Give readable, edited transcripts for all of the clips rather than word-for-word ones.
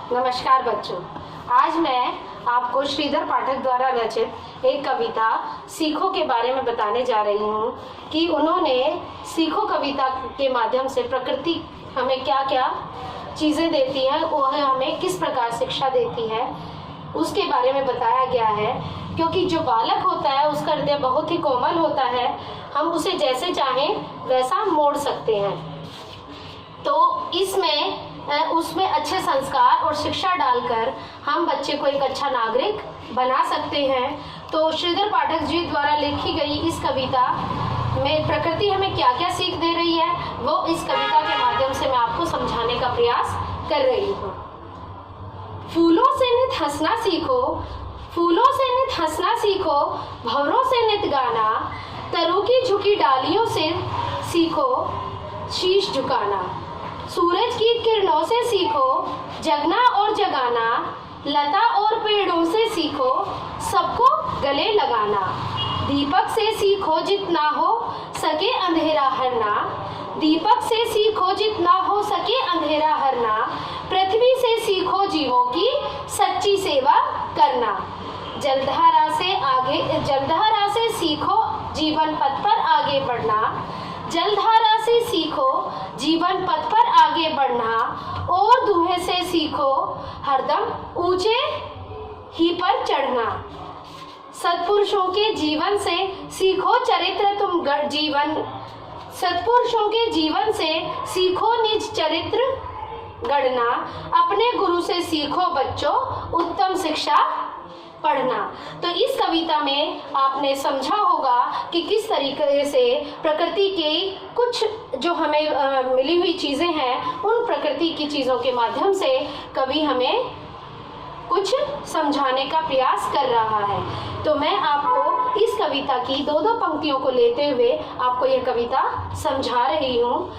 नमस्कार बच्चों, आज मैं आपको श्रीधर पाठक द्वारा रचित एक कविता सीखो के बारे में बताने जा रही हूँ कि उन्होंने सीखो कविता के माध्यम से प्रकृति हमें क्या क्या चीज़ें देती है, वह हमें किस प्रकार शिक्षा देती है, उसके बारे में बताया गया है। क्योंकि जो बालक होता है उसका हृदय बहुत ही कोमल होता है, हम उसे जैसे चाहें वैसा मोड़ सकते हैं। तो उसमें अच्छे संस्कार और शिक्षा डालकर हम बच्चे को एक अच्छा नागरिक बना सकते हैं। तो श्रीधर पाठक जी द्वारा लिखी गई इस कविता में प्रकृति हमें क्या क्या सीख दे रही है, वो इस कविता के माध्यम से मैं आपको समझाने का प्रयास कर रही हूँ। फूलों से नित हंसना सीखो, फूलों से नित हंसना सीखो, भंवरों से नित गाना, तरु की झुकी डालियों से सीखो शीश झुकाना। सूरज की किरणों से सीखो जगना और जगाना, लता और पेड़ों से सीखो सबको गले लगाना। दीपक से सीखो जितना हो सके अंधेरा हरना, दीपक से सीखो जितना हो सके अंधेरा हरना। पृथ्वी से सीखो जीवों की सच्ची सेवा करना। जलधारा से सीखो जीवन पथ पर आगे बढ़ना, जलधारा से सीखो जीवन पथ पर आगे बढ़ना। और धुएं से सीखो हरदम ऊंचे ही पर चढ़ना। सत्पुरुषों के जीवन से सीखो चरित्र सत्पुरुषों के जीवन से सीखो निज चरित्र गढ़ना। अपने गुरु से सीखो बच्चों उत्तम शिक्षा पढ़ना। तो इस कविता में आपने समझा होगा कि किस तरीके से प्रकृति के कुछ जो हमें मिली हुई चीज़ें हैं, उन प्रकृति की चीज़ों के माध्यम से कवि हमें कुछ समझाने का प्रयास कर रहा है। तो मैं आपको इस कविता की दो पंक्तियों को लेते हुए आपको यह कविता समझा रही हूँ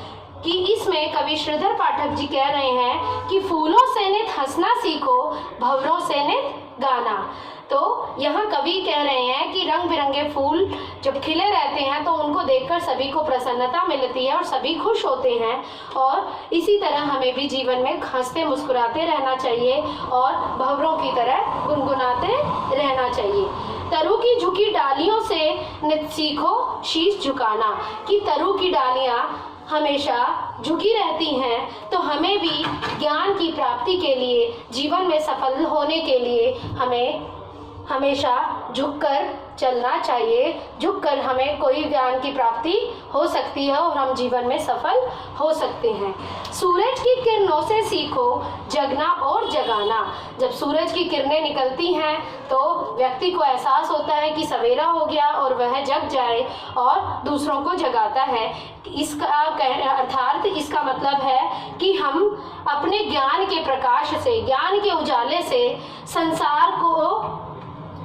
कि इसमें कवि श्रीधर पाठक जी कह रहे हैं कि फूलों से नित हंसना सीखो, भंवरों से नित गाना। तो यहाँ कवि कह रहे हैं कि रंग बिरंगे फूल जब खिले रहते हैं तो उनको देखकर सभी को प्रसन्नता मिलती है और सभी खुश होते हैं। और इसी तरह हमें भी जीवन में हंसते मुस्कुराते रहना चाहिए और भंवरों की तरह गुनगुनाते रहना चाहिए। तरु की झुकी डालियों से नित सीखो शीश झुकाना, कि तरु की डालियाँ हमेशा झुकी रहती हैं, तो हमें भी ज्ञान की प्राप्ति के लिए, जीवन में सफल होने के लिए हमें हमेशा झुककर चलना चाहिए। झुककर हमें कोई ज्ञान की प्राप्ति हो सकती है और हम जीवन में सफल हो सकते हैं। सूरज की किरणों से सीखो जगना और जगाना। जब सूरज की किरणें निकलती हैं तो व्यक्ति को एहसास होता है कि सवेरा हो गया और वह जग जाए और दूसरों को जगाता है। इसका अर्थात इसका मतलब है कि हम अपने ज्ञान के प्रकाश से, ज्ञान के उजाले से संसार को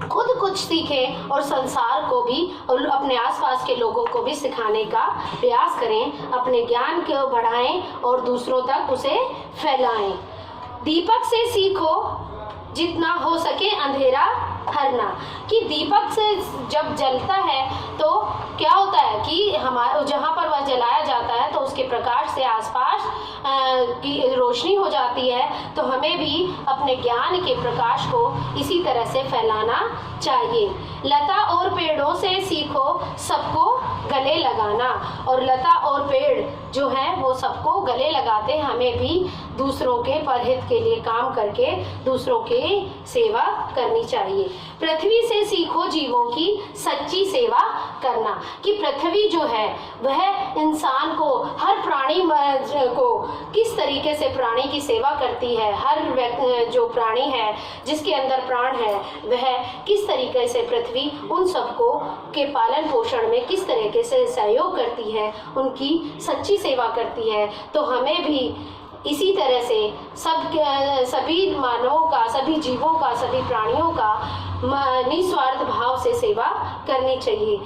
खुद कुछ सीखें और संसार को भी और अपने आसपास के लोगों को भी सिखाने का प्रयास करें, अपने ज्ञान को बढ़ाएं और दूसरों तक उसे फैलाएं। दीपक से सीखो जितना हो सके अंधेरा हरना, कि दीपक से जब जलता है तो क्या होता है कि हमारे जहाँ पर वह जलाया जाता है तो उसके प्रकाश से आसपास की रोशनी हो जाती है। तो हमें भी अपने ज्ञान के प्रकाश को इसी तरह से फैलाना चाहिए। लता और पेड़ों से सीखो सबको गले लगाना, और लता और पेड़ जो हैं वो सबको गले लगाते हैं। हमें भी दूसरों के परहित के लिए काम करके दूसरों की सेवा करनी चाहिए। पृथ्वी से सीखो जीवों की सच्ची सेवा करना, कि पृथ्वी जो है वह इंसान को, हर प्राणी को किस तरीके से प्राणी की सेवा करती है। हर जो प्राणी है जिसके अंदर प्राण है वह किस तरीके से पृथ्वी उन सबको के पालन पोषण में किस तरीके से सहयोग करती है, उनकी सच्ची सेवा करती है। तो हमें भी इसी तरह से सभी मानवों का, सभी जीवों का, सभी प्राणियों का निस्वार्थ भाव से सेवा करनी चाहिए।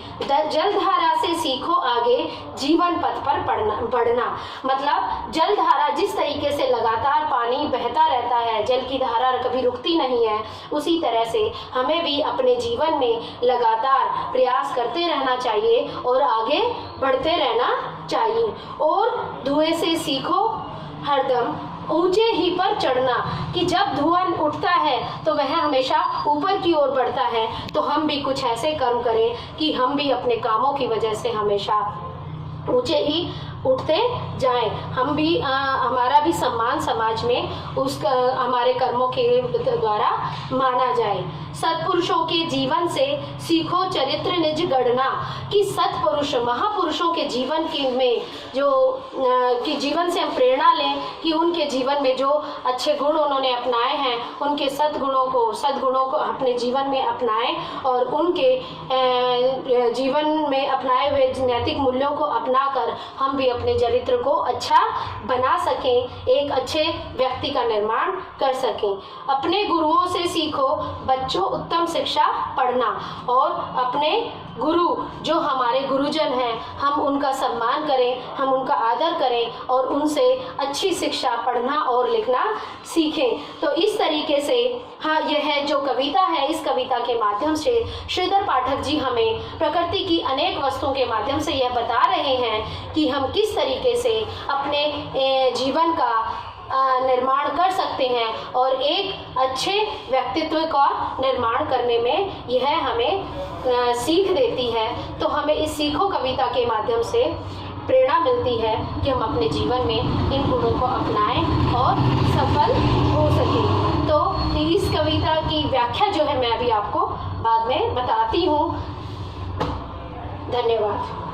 जलधारा से सीखो आगे जीवन पथ पर बढ़ना, मतलब जलधारा जिस तरीके से लगातार पानी बहता रहता है, जल की धारा कभी रुकती नहीं है, उसी तरह से हमें भी अपने जीवन में लगातार प्रयास करते रहना चाहिए और आगे बढ़ते रहना चाहिए। और धुएं से सीखो हरदम ऊंचे ही पर चढ़ना, कि जब धुआं उठता है तो वह हमेशा ऊपर की ओर बढ़ता है। तो हम भी कुछ ऐसे कर्म करें कि हम भी अपने कामों की वजह से हमेशा ऊंचे ही उठते जाएं। हम भी हमारा भी सम्मान समाज में हमारे कर्मों के द्वारा माना जाए। सत्पुरुषों के जीवन से सीखो चरित्र निज गढ़ना, कि सत्पुरुष महापुरुषों के जीवन की में जो कि जीवन से हम प्रेरणा लें कि उनके जीवन में जो अच्छे गुण उन्होंने अपनाए हैं, उनके सद्गुणों को अपने जीवन में अपनाएं और उनके जीवन में अपनाए हुए नैतिक मूल्यों को अपनाकर हम भी अपने चरित्र को अच्छा बना सकें, एक अच्छे व्यक्ति का निर्माण कर सकें। अपने गुरुओं से सीखो बच्चों उत्तम शिक्षा पढ़ना, और अपने गुरु जो हमारे गुरुजन हैं हम उनका सम्मान करें, हम उनका आदर करें और उनसे अच्छी शिक्षा पढ़ना और लिखना सीखें। तो इस तरीके से हाँ, यह जो कविता है, इस कविता के माध्यम से श्रीधर पाठक जी हमें प्रकृति की अनेक वस्तुओं के माध्यम से यह बता रहे हैं कि हम किस तरीके से अपने जीवन का निर्माण कर सकते हैं और एक अच्छे व्यक्तित्व का निर्माण करने में यह हमें सीख देती है। तो हमें इस सीखो कविता के माध्यम से प्रेरणा मिलती है कि हम अपने जीवन में इन गुणों को अपनाएं और सफल हो सकें। तो इस कविता की व्याख्या जो है मैं अभी आपको बाद में बताती हूँ। धन्यवाद।